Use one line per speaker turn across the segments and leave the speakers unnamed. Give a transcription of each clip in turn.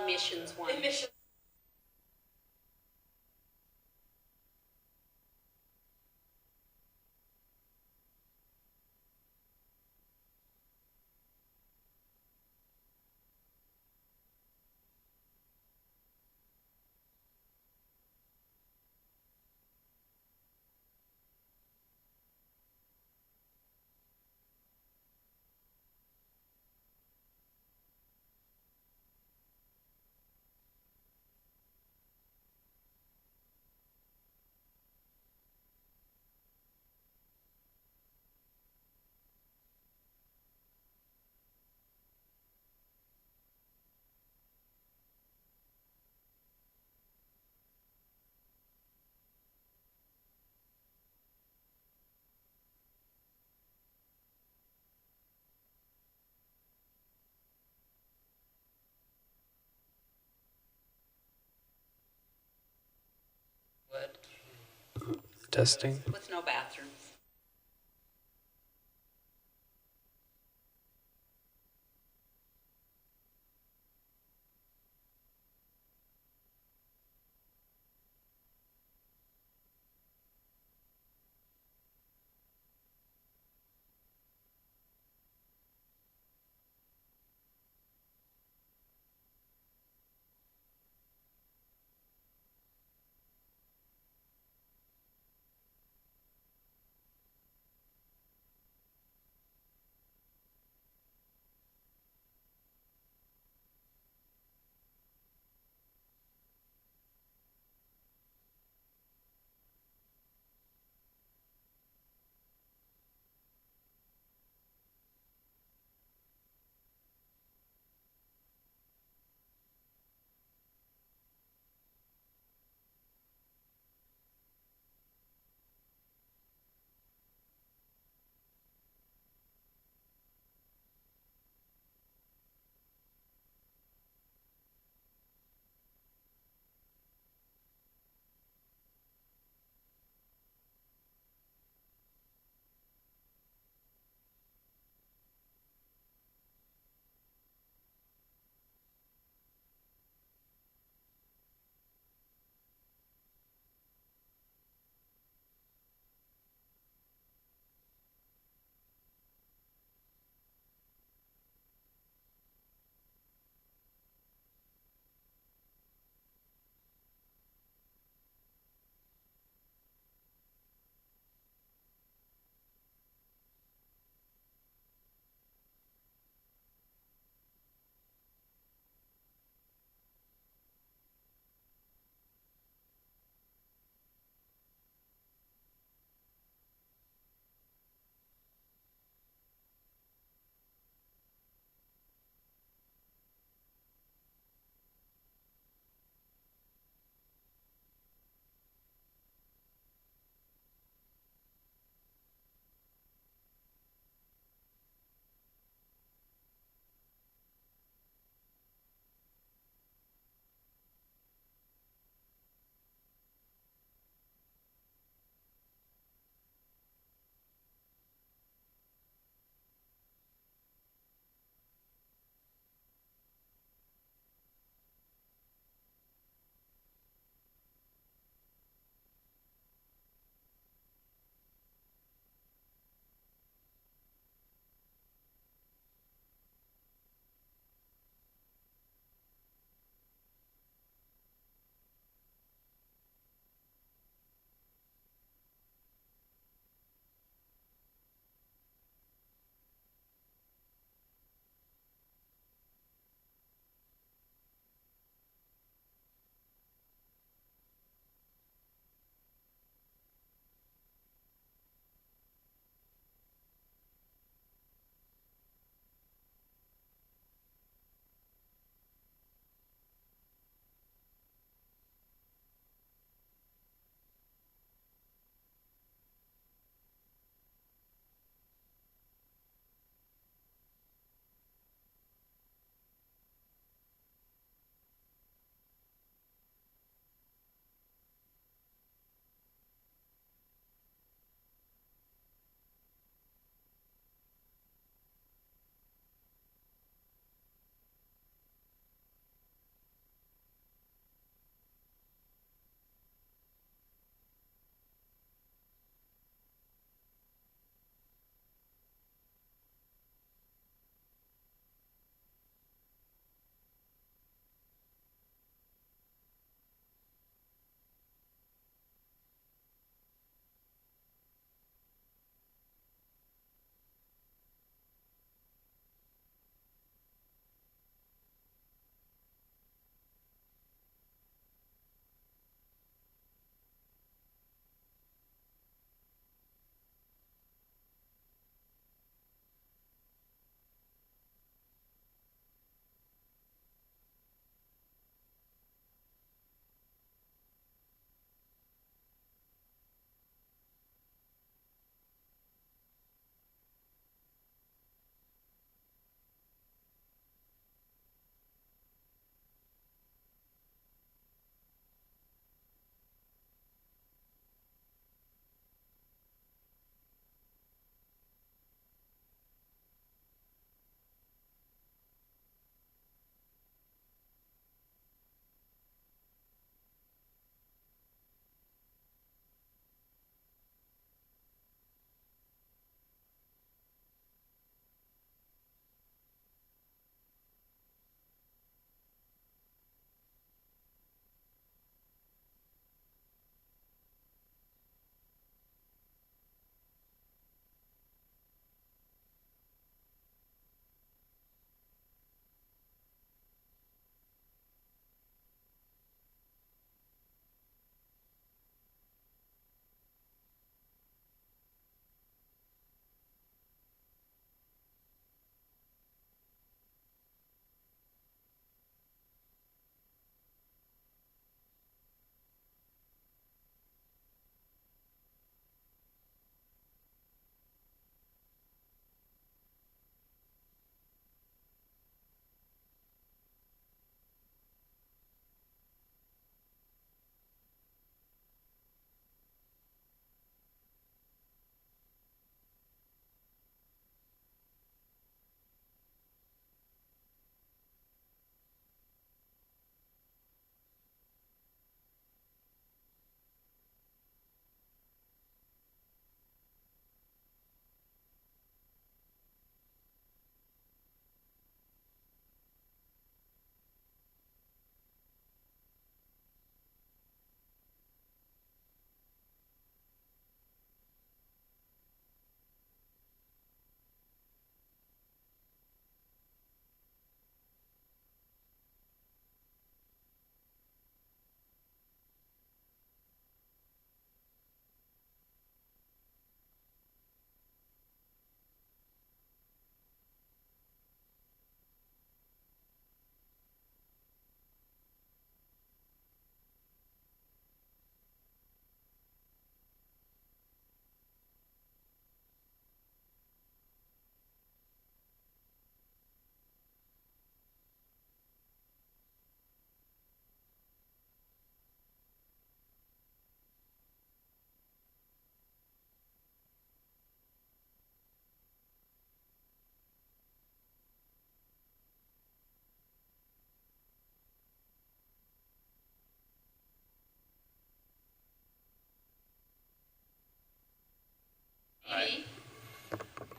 emissions one.
Emissions.
Testing.
With no bathrooms.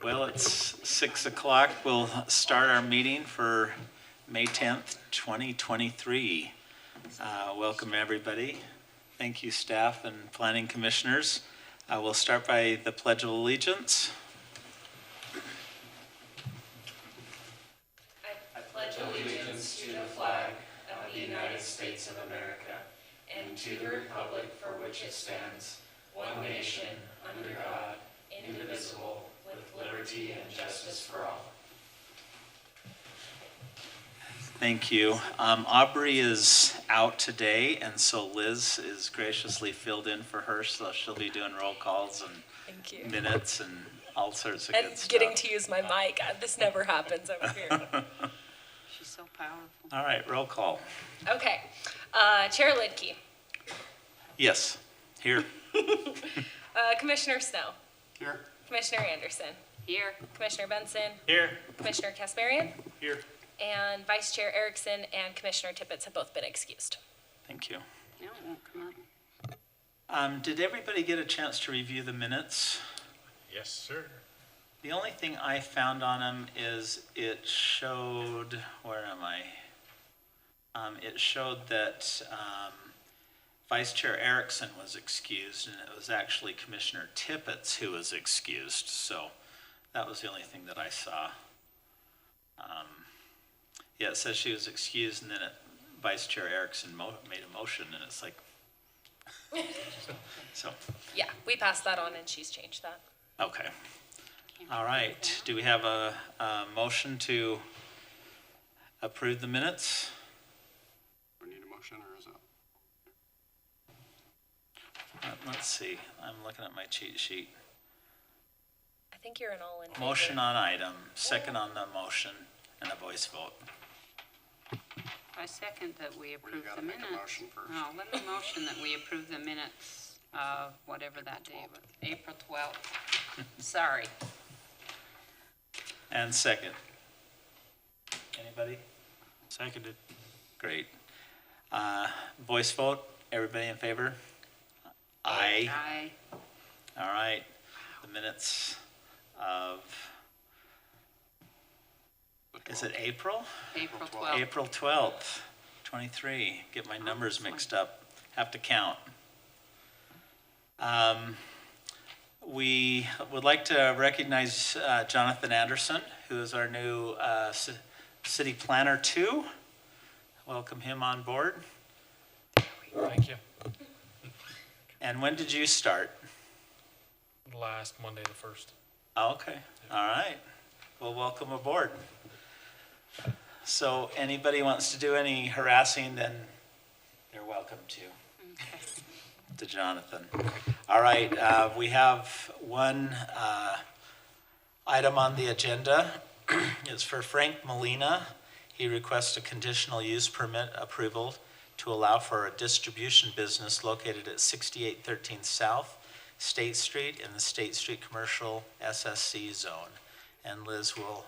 Well, it's 6 o'clock. We'll start our meeting for May 10th, 2023. Welcome, everybody. Thank you, staff and planning commissioners. We'll start by the Pledge of Allegiance.
I pledge allegiance to the flag of the United States of America and to the republic for which it stands, one nation, under God, indivisible, with liberty and justice for all.
Thank you. Aubrey is out today, and so Liz is graciously filled in for her, so she'll be doing roll calls and minutes and all sorts of good stuff.
And getting to use my mic. This never happens over here.
She's so powerful.
All right, roll call.
Okay. Chair Lidke.
Yes, here.
Commissioner Snow.
Here.
Commissioner Anderson.
Here.
Commissioner Benson.
Here.
Commissioner Kasparian.
Here.
And Vice Chair Erickson and Commissioner Tippett have both been excused.
Thank you.
No, it won't come up.
Did everybody get a chance to review the minutes?
Yes, sir.
The only thing I found on them is it showed, where am I? It showed that Vice Chair Erickson was excused, and it was actually Commissioner Tippett who was excused. So that was the only thing that I saw. Yeah, it says she was excused, and then Vice Chair Erickson made a motion, and it's like, so.
Yeah, we passed that on and she's changed that.
Okay. All right. Do we have a motion to approve the minutes?
We need a motion, or is that?
Let's see. I'm looking at my cheat sheet.
I think you're an all in favor.
Motion on item, second on the motion, and a voice vote.
I second that we approve
gotta
the
make a
minutes.
motion first.
No, let me motion that we approve the minutes of whatever that day was, April 12th. Sorry.
And second. Anybody?
Seconded.
Great. Voice vote, everybody in favor? Aye.
Aye.
All right. The minutes of, is it April?
April 12th.
April 12th, 23. Get my numbers mixed up. Have to count. We would like to recognize Jonathan Anderson, who is our new City Planner 2. Welcome him on board.
Thank you.
And when did you start?
Last Monday, the 1st.
Oh, okay. All right. Well, welcome aboard. So anybody wants to do any harassing, then you're welcome to.
Okay.
To Jonathan. All right, we have one item on the agenda. It's for Frank Molina. He requests a conditional use permit approval to allow for a distribution business located at 6813 South State Street in the State Street Commercial SSC zone. And Liz will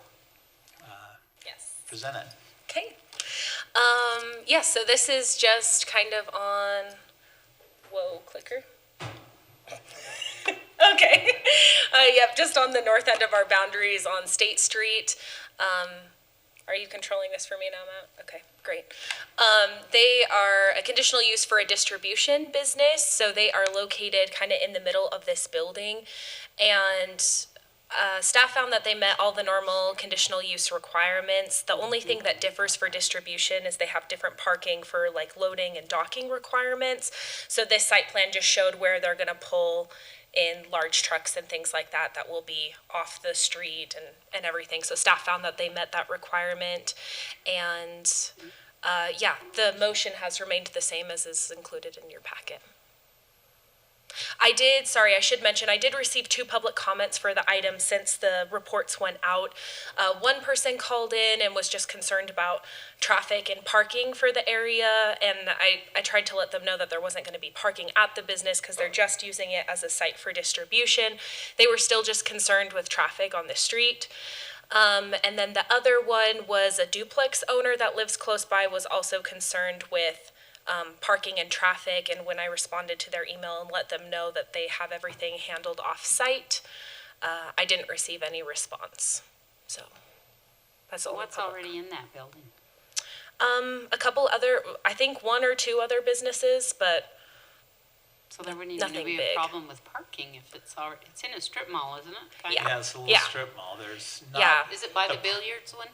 Yes.
present it.
Okay. Yeah, so this is just kind of on, whoa, clicker. Okay. Yep, just on the north end of our boundaries on State Street. Are you controlling this for me now, Matt? Okay, great. They are a conditional use for a distribution business, so they are located kind of in the middle of this building, and staff found that they met all the normal conditional use requirements. The only thing that differs for distribution is they have different parking for like loading and docking requirements. So this site plan just showed where they're gonna pull in large trucks and things like that that will be off the street and everything. So staff found that they met that requirement. And yeah, the motion has remained the same as is included in your packet. I should mention, I did receive 2 public comments for the item since the reports went out. One person called in and was just concerned about traffic and parking for the area, and I tried to let them know that there wasn't going to be parking at the business because they're just using it as a site for distribution. They were still just concerned with traffic on the street. And then the other one was a duplex owner that lives close by was also concerned with parking and traffic, and when I responded to their email and let them know that they have everything handled off-site, I didn't receive any response. So that's the only
What's
public.
already in that building?
A couple other, I think 1 or 2 other businesses, but
So there wouldn't even
Nothing
be
big.
a problem with parking if it's already, it's in a strip mall, isn't it? Kind
Yeah.
of?
Yeah, it's a little
Yeah.
strip mall. There's not.
Yeah.
Is it by the
The-
billiards one?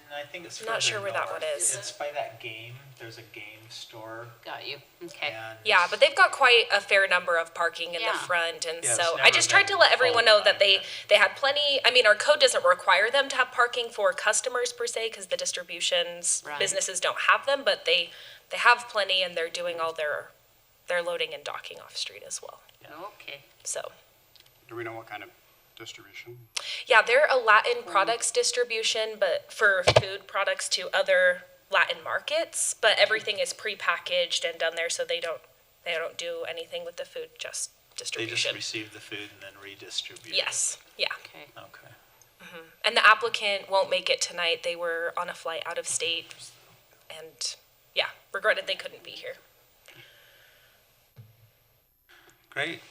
I think it's
Not sure
further
where that
north.
one is.
It's by that game. There's a game store.
Got you. Okay.
And
yeah, but they've got quite a fair number of parking in
Yeah.
the front, and
Yeah, it's
so I
never
just tried to
been
let everyone
full
know that
time.
they had plenty. I mean, our code doesn't require them to have parking for customers per se, because the distributions
Right.
businesses don't have them, but they have plenty, and they're doing all their loading and docking off street as well.
Okay.
So.
Do we know what kind of distribution?
Yeah, they're a Latin products distribution, but for food products to other Latin markets. But everything is prepackaged and done there, so they don't do anything with the food, just
They just
distribution.
receive the food and then redistribute.
Yes, yeah.
Okay.
Okay.
And the applicant won't make it tonight. They were on a flight out of state, and yeah, regretted they couldn't be here.
Great.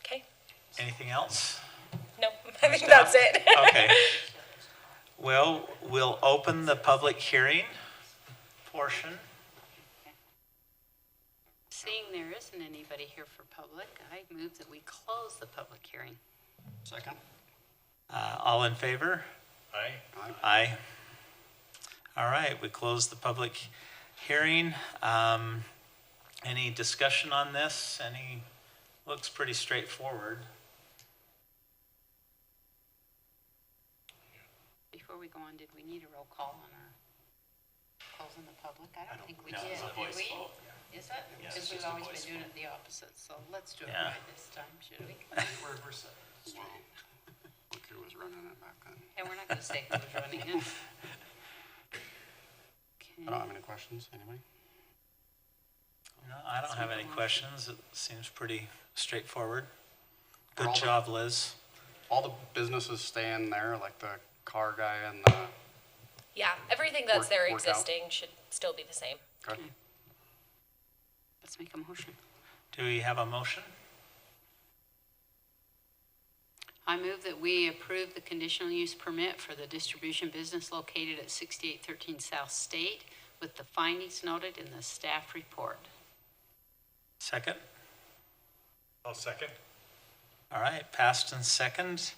Okay.
Anything else?
No, I think that's it.
Okay. Well, we'll open the public hearing portion.
Seeing there isn't anybody here for public, I move that we close the public hearing.
Second?
All in favor?
Aye.
Aye. All right, we close the public hearing. Any discussion on this? Looks pretty straightforward.
Before we go on, did we need a roll call on our closing the public? I don't think we
No,
did.
it's a voice
Did we?
vote.
Is that?
Yes,
Because
it's
we've
just a
always
voice
been doing it the opposite, so let's do it
Yeah.
right this time, should we?
We're set. Look who was running it back then.
And we're not gonna say who's running it.
I don't have any questions, anybody?
No, I don't have any questions. It seems pretty straightforward.
Are
Good
all the-
job, Liz.
All the businesses staying there, like the car guy and the,
Yeah, everything that's there
Worked out.
existing should still be the same.
okay.
Let's make a motion.
Do we have a motion?
I move that we approve the conditional use permit for the distribution business located at 6813 South State with the findings noted in the staff report.
Second?
I'll second.
All right, passed and second.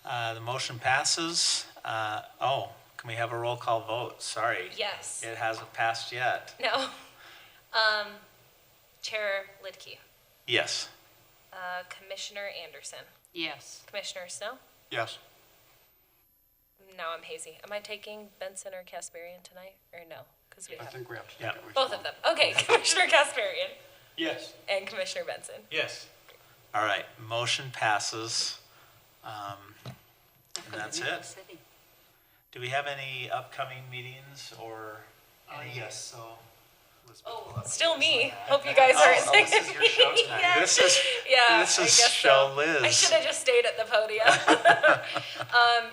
The motion passes. Can we have a roll call vote? Sorry.
Yes.
It hasn't passed yet.
No. Chair Lidke,
Yes.
Commissioner Anderson,
Yes.
Commissioner Snow.
Yes.
Now I'm hazy. Am I taking Benson or Kasparian tonight, or no? Because we
I
have
think we have to take
Yeah.
it.
both of them. Okay, Commissioner Kasparian
Yes.
and Commissioner Benson.
Yes.
All right, motion passes. And that's it.
City.
Do we have any upcoming meetings or?
Yes, so.
Oh, still me. Hope you guys aren't
Oh,
sick
this
of
is your
me.
show tonight.
Yeah.
This is,
Yeah,
this
I
is
guess
show
so. I
Liz.
should have just stayed at the podium.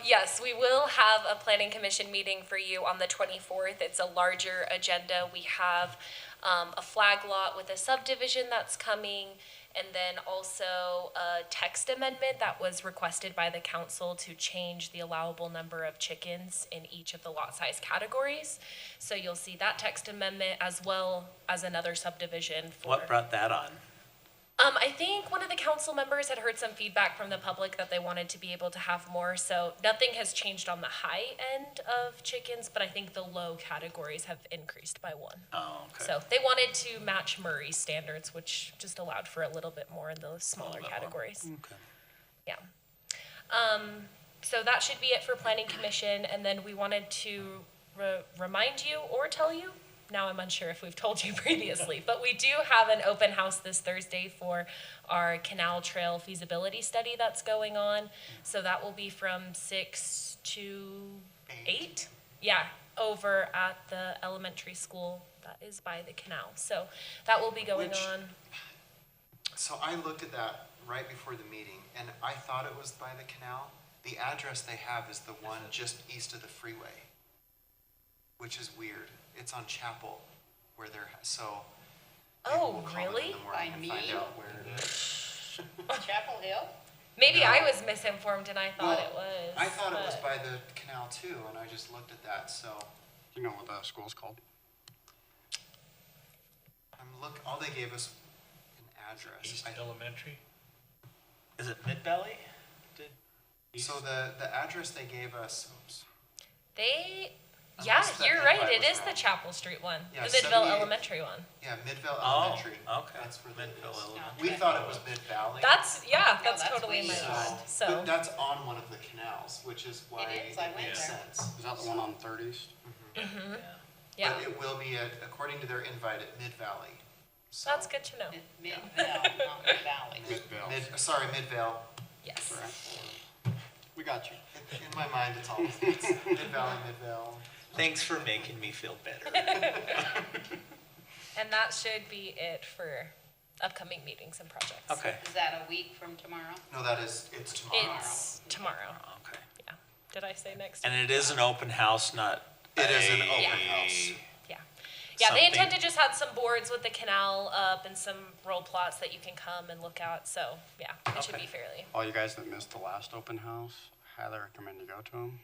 Yes, we will have a planning commission meeting for you on the 24th. It's a larger agenda. We have a flag lot with a subdivision that's coming, and then also a text amendment that was requested by the council to change the allowable number of chickens in each of the lot size categories. So you'll see that text amendment as well as another subdivision for.
What brought that on?
I think one of the council members had heard some feedback from the public that they wanted to be able to have more, so nothing has changed on the high end of chickens, but I think the low categories have increased by 1.
Oh, okay.
So they wanted to match Murray's standards, which just allowed for a little bit more in those smaller
bit more.
categories.
Okay.
Yeah. So that should be it for planning commission, and then we wanted to remind you or tell you, now I'm unsure if we've told you previously, but we do have an open house this Thursday for our Canal Trail feasibility study that's going on. So that will be from 6 to 8. Yeah, over at the elementary school that is by the canal. So that will be going
Which-
on.
So I looked at that right before the meeting, and I thought it was by the canal. The address they have is the one just east of the freeway, which is weird. It's on Chapel, where they're, so. maybe
Oh,
we'll call them in
really?
the morning
By
and
me?
find out where it is.
Chapel Hill?
Maybe
No.
I was misinformed and I thought
Well,
it was.
I thought it was
but-
by the canal too, and I just looked at that, so
You know what the school's called?
all they gave us an address.
East Elementary?
Is it Midvalley?
So the address they gave us, oops,
They,
Unless
yeah,
that
you're right.
invite
It
was
is the
wrong.
Chapel Street one,
Yeah,
the Midvale
78.
Elementary one.
yeah, Midvale
Oh,
Elementary.
okay.
That's where that
Midvale
is.
Elementary.
We thought it was Mid-Valley.
That's that's
that's
totally in my
way
mind.
But
So
that's on one of the canals, which is why
It is, I went
makes
there.
sense.
Is that the one on 30s?
yeah,
But it will be according to their invite at Mid-Valley. So-
that's good to know.
Midvale, not Valley.
Midvale.
Sorry, Midvale.
Yes.
We got you.
In my mind, it's Mid-Valley, Midvale.
Thanks for making me feel better.
And that should be it for upcoming meetings and projects.
Okay,
Is that a week from tomorrow?
No, it's tomorrow.
It's tomorrow.
okay.
Yeah. Did I say next?
And it is an open house, not
It is an
a-
open house.
Yeah. Yeah, they intend
Something.
to just have some boards with the canal up and some roll plots that you can come and look at. So, yeah, it should
Okay.
be fairly.
All you guys that missed the last open house, highly recommend you go to them.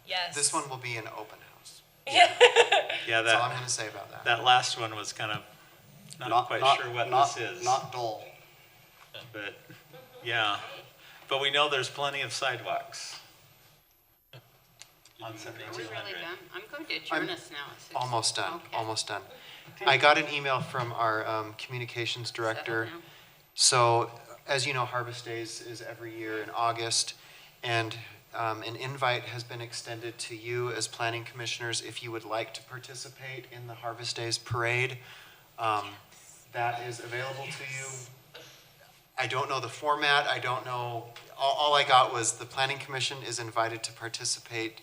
Yes.
This one will be an open house.
Yeah,
That's all I'm
that,
gonna say about that.
that last one was kind of, not quite sure what this is.
Not dull.
But, yeah, but we know there's plenty of sidewalks on
Are we
7200.
really done? I'm going to adjourn us now at 6.
Almost done,
Okay.
almost done. I got an email from our communications director.
Settle down.
So, as you know, Harvest Days is every year in August, and an invite has been extended to you as planning commissioners if you would like to participate in the Harvest Days parade. That is available to you. I don't know the format, I don't know, all I got was the planning commission is invited to participate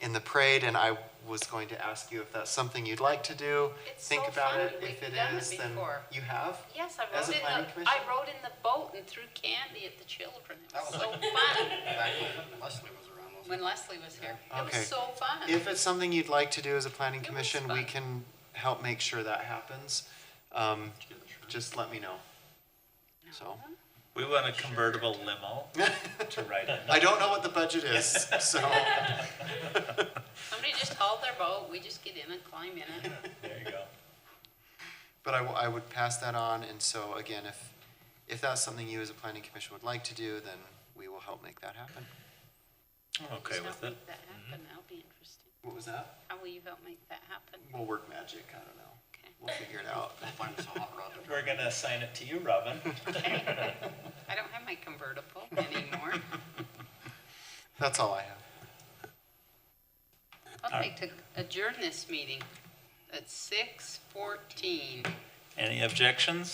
in the parade, and I was going to ask you if that's something you'd like to do.
It's
Think
so
about
fun.
it.
We've
If it
done it
is, then
before.
you have?
Yes,
As a planning commission?
I rode in the boat and threw candy at the children. It was so fun.
Back when Leslie was around, wasn't
When Leslie was here. It
Okay.
was so fun.
If it's something you'd like to do as a planning
It was
commission, we
fun.
can help make sure that happens. Just let me know. So,
We want a convertible limo to ride in.
I don't know what the budget is, so,
Somebody just hauled their boat. We just get in it, climb in it.
There you go.
but I would pass that on, and so again, if that's something you as a planning commission would like to do, then we will help make that happen.
I'm okay
Just
with
help
it.
make that happen. That'll be interesting.
What was that?
How will you help make that happen?
We'll work magic, I don't know.
Okay.
We'll figure it out.
We'll find us a hot rod to
We're gonna assign it to you, Robin.
I don't have my convertible anymore.
That's all I have.
Okay, to adjourn this meeting at 6:14.
Any objections?